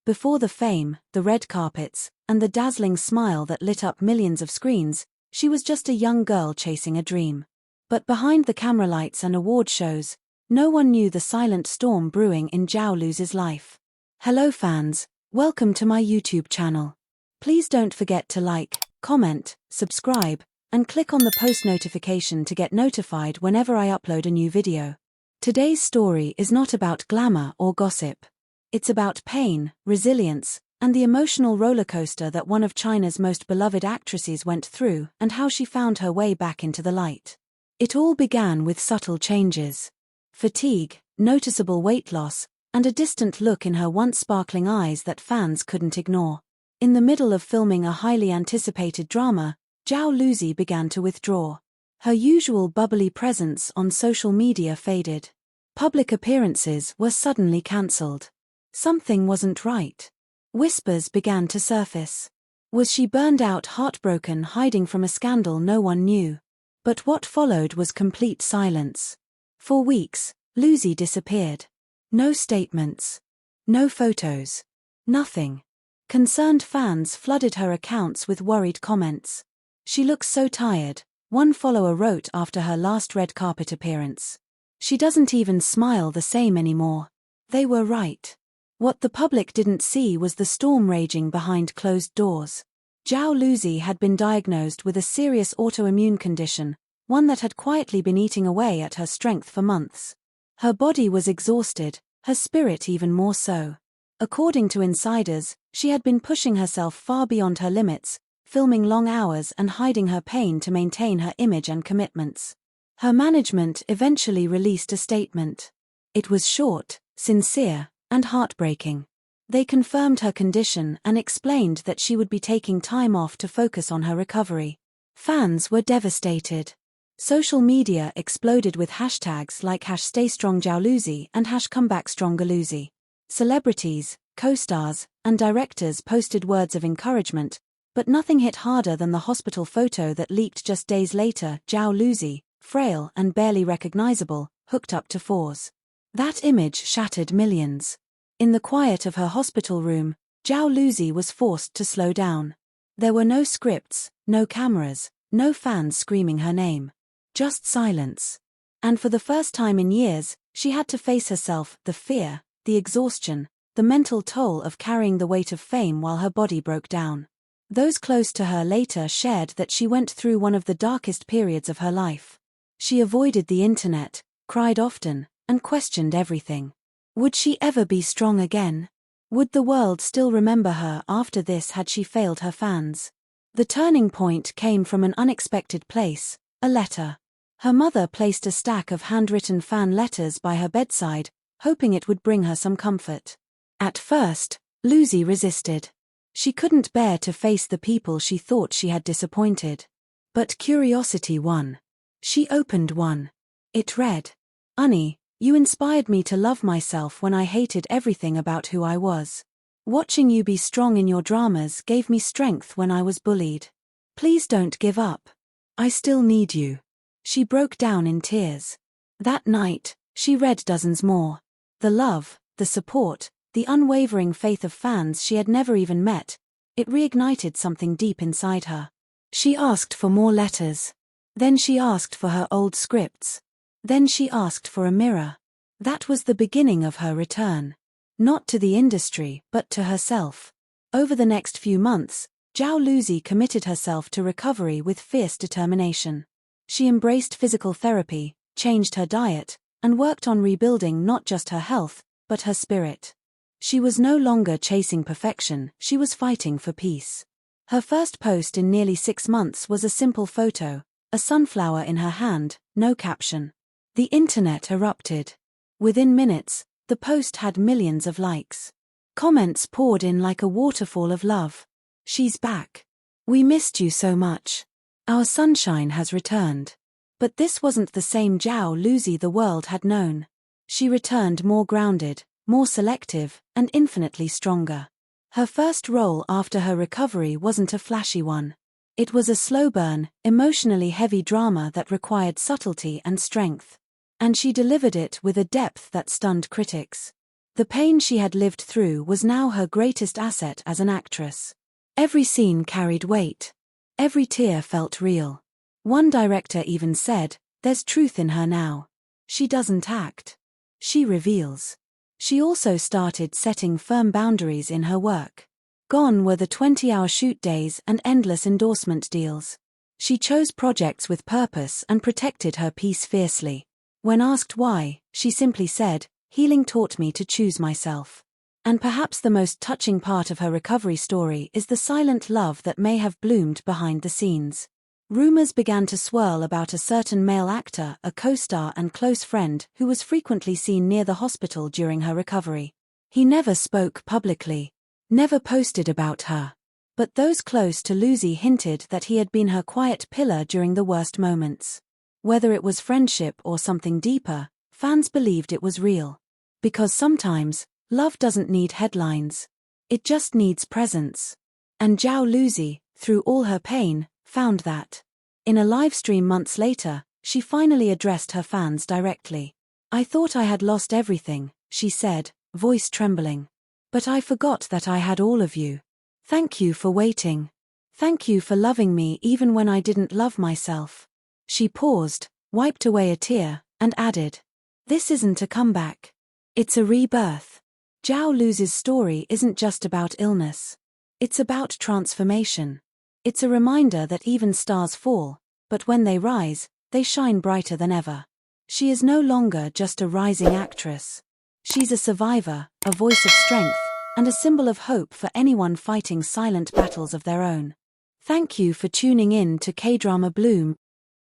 Before the fame, the red carpets, and the dazzling smile that lit up millions of screens, she was just a young girl chasing a dream. But behind the camera lights and award shows, no one knew the silent storm brewing in Zhao Lusi's life. Hello fans, welcome to my YouTube channel. Please don't forget to like, comment, subscribe, and click on the post notification to get notified whenever I upload a new video. Today's story is not about glamour or gossip. It's about pain, resilience, and the emotional rollercoaster that one of China's most beloved actresses went through and how she found her way back into the light. It all began with subtle changes. Fatigue, noticeable weight loss, and a distant look in her once sparkling eyes that fans couldn't ignore. In the middle of filming a highly anticipated drama, Zhao Lusi began to withdraw. Her usual bubbly presence on social media faded. Public appearances were suddenly cancelled. Something wasn't right. Whispers began to surface. Was she burned out, heartbroken, hiding from a scandal no one knew? But what followed was complete silence. For weeks, Lusi disappeared. No statements. No photos. Nothing. Concerned fans flooded her accounts with worried comments. "She looks so tired," one follower wrote after her last red carpet appearance. "She doesn't even smile the same anymore." They were right. What the public didn't see was the storm raging behind closed doors. Zhao Lusi had been diagnosed with a serious autoimmune condition, one that had quietly been eating away at her strength for months. Her body was exhausted, her spirit even more so. According to insiders, she had been pushing herself far beyond her limits, filming long hours and hiding her pain to maintain her image and commitments. Her management eventually released a statement. It was short, sincere, and heartbreaking. They confirmed her condition and explained that she would be taking time off to focus on her recovery. Fans were devastated. Social media exploded with hashtags like #StayStrongZhaoLusi and #ComebackStrongerLusi. Celebrities, co-stars, and directors posted words of encouragement, but nothing hit harder than the hospital photo that leaked just days later. Zhao Lusi, frail and barely recognizable, hooked up to fours. That image shattered millions. In the quiet of her hospital room, Zhao Lusi was forced to slow down. There were no scripts, no cameras, no fans screaming her name. Just silence. And for the first time in years, she had to face herself, the fear, the exhaustion, the mental toll of carrying the weight of fame while her body broke down. Those close to her later shared that she went through one of the darkest periods of her life. She avoided the internet, cried often, and questioned everything. Would she ever be strong again? Would the world still remember her after this had she failed her fans? The turning point came from an unexpected place, a letter. Her mother placed a stack of handwritten fan letters by her bedside, hoping it would bring her some comfort. At first, Lusi resisted. She couldn't bear to face the people she thought she had disappointed. But curiosity won. She opened one. It read, "Honey, you inspired me to love myself when I hated everything about who I was. Watching you be strong in your dramas gave me strength when I was bullied. Please don't give up. I still need you." She broke down in tears. That night, she read dozens more. The love, the support, the unwavering faith of fans she had never even met, it reignited something deep inside her. She asked for more letters. Then she asked for her old scripts. Then she asked for a mirror. That was the beginning of her return. Not to the industry, but to herself. Over the next few months, Zhao Lusi committed herself to recovery with fierce determination. She embraced physical therapy, changed her diet, and worked on rebuilding not just her health, but her spirit. She was no longer chasing perfection, she was fighting for peace. Her first post in nearly 6 months was a simple photo, a sunflower in her hand, no caption. The internet erupted. Within minutes, the post had millions of likes. Comments poured in like a waterfall of love. "She's back. We missed you so much. Our sunshine has returned." But this wasn't the same Zhao Lusi the world had known. She returned more grounded, more selective, and infinitely stronger. Her first role after her recovery wasn't a flashy one. It was a slow burn, emotionally heavy drama that required subtlety and strength. And she delivered it with a depth that stunned critics. The pain she had lived through was now her greatest asset as an actress. Every scene carried weight. Every tear felt real. One director even said, "There's truth in her now. She doesn't act. She reveals." She also started setting firm boundaries in her work. Gone were the 20-hour shoot days and endless endorsement deals. She chose projects with purpose and protected her peace fiercely. When asked why, she simply said, "Healing taught me to choose myself." And perhaps the most touching part of her recovery story is the silent love that may have bloomed behind the scenes. Rumors began to swirl about a certain male actor, a co-star and close friend, who was frequently seen near the hospital during her recovery. He never spoke publicly, never posted about her. But those close to Lusi hinted that he had been her quiet pillar during the worst moments. Whether it was friendship or something deeper, fans believed it was real. Because sometimes, love doesn't need headlines. It just needs presence. And Zhao Lusi, through all her pain, found that. In a livestream months later, she finally addressed her fans directly. "I thought I had lost everything," she said, voice trembling. "But I forgot that I had all of you. Thank you for waiting. Thank you for loving me even when I didn't love myself." She paused, wiped away a tear, and added, "This isn't a comeback. It's a rebirth." Zhao Lusi's story isn't just about illness. It's about transformation. It's a reminder that even stars fall, but when they rise, they shine brighter than ever. She is no longer just a rising actress. She's a survivor, a voice of strength, and a symbol of hope for anyone fighting silent battles of their own. Thank you for tuning in to K-Drama Bloom.